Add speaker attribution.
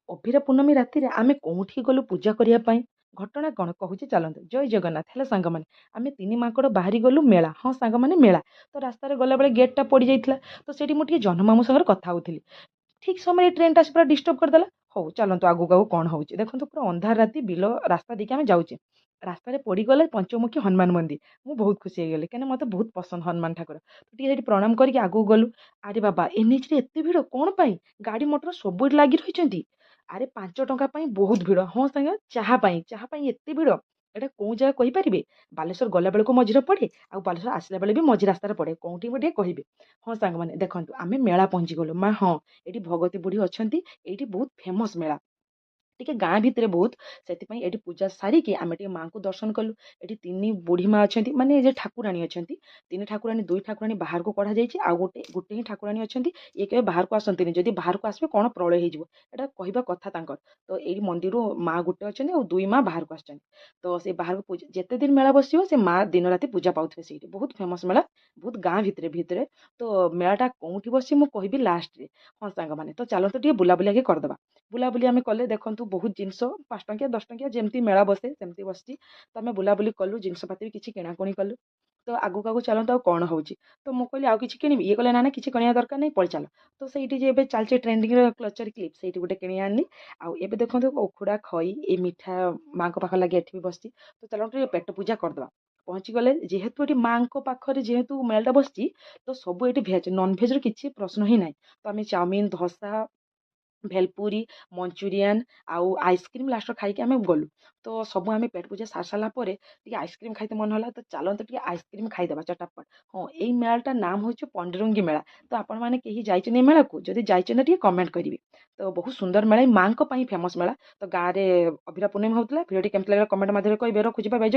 Speaker 1: ଅଭିରା ପୂର୍ଣ୍ଣମୀ ରାତିରେ ଆମେ କୋଉଠିକି ଗଲୁ ପୂଜା କରିବା ପାଇଁ। ଘଟଣା କଣ କହୁଛି ଚାଲନ୍ତୁ। ଜୟ ଜଗନ୍ନାଥ। ହେଲା ସାଙ୍ଗମାନେ, ଆମେ ତିନି ମାଙ୍କଡ଼ ବାହାରି ଗଲୁ ମେଳା। ହଁ ସାଙ୍ଗମାନେ, ମେଳା। ତ ରାସ୍ତାରେ ଗଲାବେଳେ ଗେଟ୍‌ଟା ପଡ଼ିଯାଇଥିଲା। ତ ସେଇଠି ମୁଁ ଟିକେ ଜହ୍ନମାମୁଁ ସାଙ୍ଗରେ କଥା ହଉଥିଲି। ଠିକ୍ ସମୟରେ ଟ୍ରେନ୍‌ଟା ଆସି ପୁରା ଡିଷ୍ଟର୍ବ କରିଦେଲା। ହଉ ଚାଲନ୍ତୁ ଆଗକୁ ଆଗକୁ କଣ ହଉଛି ଦେଖନ୍ତୁ। ପୁରା ଅନ୍ଧାର ରାତି, ବିଲ ରାସ୍ତା ଦେଇକି ଆମେ ଯାଉଛେ। ରାସ୍ତାରେ ପଡ଼ିଗଲେ ପଞ୍ଚମୁଖୀ ହନୁମାନ ମନ୍ଦିର। ମୁଁ ବହୁତ ଖୁସି ହେଇଗଲି, କାହିଁକିନା ମୋତେ ବହୁତ ପସନ୍ଦ ହନୁମାନ ଠାକୁର। ତ ଟିକେ ସେଠି ପ୍ରଣାମ କରିକି ଆଗକୁ ଗଲୁ। ଆରେ ବାବା, ଏନ୍‌ଏଚ୍‌ରେ ଏତେ ଭିଡ଼ କଣ ପାଇଁ? ଗାଡ଼ି ମଟର ସବୁଠି ଲାଗି ରହିଛନ୍ତି। ଆରେ 5 ଟଙ୍କା ପାଇଁ ବହୁତ ଭିଡ଼। ହଁ ସାଙ୍ଗ, ଚାହା ପାଇଁ ଏତେ ଭିଡ଼। ଏଇଟା କୋଉ ଜାଗା କହିପାରିବେ? ବାଲେଶ୍ୱର ଗଲାବେଳକୁ ମଝିରେ ପଡ଼େ, ଆଉ ବାଲେଶ୍ୱର ଆସିଲା ବେଳେ ବି ମଝି ରାସ୍ତାରେ ପଡ଼େ। କୋଉଠି ଟିକେ କହିବେ? ହଁ ସାଙ୍ଗମାନେ ଦେଖନ୍ତୁ, ଆମେ ମେଳା ପହଞ୍ଚିଗଲୁ। ହଁ, ଏଠି ଭଗତୀ ବୁଢ଼ୀ ଅଛନ୍ତି। ଏଇଠି ବହୁତ ଫେମସ୍ ମେଳା। ଟିକେ ଗାଁ ଭିତରେ ବହୁତ, ସେଥିପାଇଁ ଏଠି ପୂଜା ସାରିକି ଆମେ ଟିକେ ମାଙ୍କୁ ଦର୍ଶନ କଲୁ। ଏଠି ତିନି ବୁଢ଼ୀ ମା ଅଛନ୍ତି, ମାନେ ଯେ ଠାକୁରାଣୀ ଅଛନ୍ତି। ତିନି ଠାକୁରାଣୀ, ଦୁଇ ଠାକୁରାଣୀ ବାହାରକୁ କଢ଼ାଯାଇଛି, ଆଉ ଗୋଟେ ହିଁ ଠାକୁରାଣୀ ଅଛନ୍ତି। ଇଏ କେବେ ବାହାରକୁ ଆସନ୍ତିନି। ଯଦି ବାହାରକୁ ଆସିବେ କଣ ପ୍ରଳୟ ହେଇଯିବ, ଏଇଟା କହିବା କଥା ତାଙ୍କର। ତ ଏଇ ମନ୍ଦିରରୁ ମା ଗୋଟେ ଅଛନ୍ତି, ଆଉ ଦୁଇ ମା ବାହାରକୁ ଆସିଛନ୍ତି। ତ ସେ ବାହାରକୁ ପୂଜା ଯେତେ ଦିନ ମେଳା ବସିବ, ସେ ମା ଦିନ ରାତି ପୂଜା ପାଉଥିବେ ସେଇଠି। ବହୁତ ଫେମସ୍ ମେଳା, ବହୁତ ଗାଁ ଭିତରେ ଭିତରେ। ତ ମେଳାଟା କୋଉଠି ବସିଛି ମୁଁ କହିବି ଲାଷ୍ଟରେ। ହଁ ସାଙ୍ଗମାନେ, ତ ଚାଲନ୍ତୁ ଟିକେ ବୁଲାବୁଲି ଆଗେ କରିଦେବା। ବୁଲାବୁଲି ଆମେ କଲେ ଦେଖନ୍ତୁ, ବହୁତ ଜିନିଷ 5 ଟଙ୍କିଆ 10 ଟଙ୍କିଆ ଯେମିତି ମେଳା ବସେ ସେମିତି ବସିଛି। ତ ଆମେ ବୁଲାବୁଲି କଲୁ, ଜିନିଷପାତି ବି କିଛି କିଣାକୁଣି କଲୁ। ତ ଆଗକୁ ଆଗକୁ ଚାଲନ୍ତୁ, ଆଉ କଣ ହଉଛି। ତ ମୁଁ କହିଲି ଆଉ କିଛି କିଣିବି, ଇଏ କହିଲେ ନା ନା କିଛି କିଣିବା ଦରକାର ନାହିଁ, ପଳେଇ ଚାଲ। ତ ସେଇଠି ଯେ ଏବେ ଚାଲିଛି ଟ୍ରେଣ୍ଡିଂର କ୍ଲଚର କ୍ଲିପ୍, ସେଇଠି ଗୋଟେ କିଣି ଆଣିଲି। ଆଉ ଏବେ ଦେଖନ୍ତୁ ଉଖୁଡ଼ା ଖଇ, ଏଇ ମିଠା ମାଙ୍କ ପାଖ ଲାଗି ଏଠି ବି ବସିଛି। ତ ଚାଲନ୍ତୁ ଟିକେ ପେଟ ପୂଜା କରିଦେବା। ପହଞ୍ଚିଗଲେ, ଯେହେତୁ ଏଠି ମାଙ୍କ ପାଖରେ ଯେହେତୁ ମେଳାଟା ବସିଛି, ତ ସବୁ ଏଠି ଭେଜ୍, ନନଭେଜ୍‌ର କିଛି ପ୍ରଶ୍ନ ହିଁ ନାହିଁ। ତ ଆମେ ଚାଉମିନ, ଧୋସା, ଭେଲପୁରୀ, ମଞ୍ଚୁରିଆନ୍ ଆଉ ଆଇସ୍କ୍ରିମ୍ ଲାଷ୍ଟରେ ଖାଇକି ଆମେ ଗଲୁ। ତ ସବୁ ଆମେ ପେଟ ପୂଜା ସାରି ସାରିଲା ପରେ ଟିକେ ଆଇସ୍କ୍ରିମ୍ ଖାଇତେ ମନ ହେଲା। ତ ଚାଲନ୍ତୁ ଟିକେ ଆଇସ୍କ୍ରିମ୍ ଖାଇଦେବା ଚଟାପଟ। ହଁ, ଏଇ ମେଳାଟାର ନାମ ହେଉଛି ପଣ୍ଡୁରଙ୍ଗୀ ମେଳା। ତ ଆପଣମାନେ କେହି ଯାଇଛନ୍ତି ଏଇ ମେଳାକୁ? ଯଦି ଯାଇଛନ୍ତି ଟିକେ କମେଣ୍ଟ କରିବେ। ତ ବହୁତ ସୁନ୍ଦର ମେଳା, ଏଇ ମାଙ୍କ ପାଇଁ ଫେମସ୍ ମେଳା। ତ ଗାଁରେ ଅଭିରା ପୂର୍ଣ୍ଣମୀ ହଉଥିଲା। ଭିଡ଼ିଓଟି କେମିତି ଲାଗିଲା କମେଣ୍ଟ ମାଧ୍ୟମରେ କହିବେ। ରଖୁଛି, ବାଏ ବାଏ।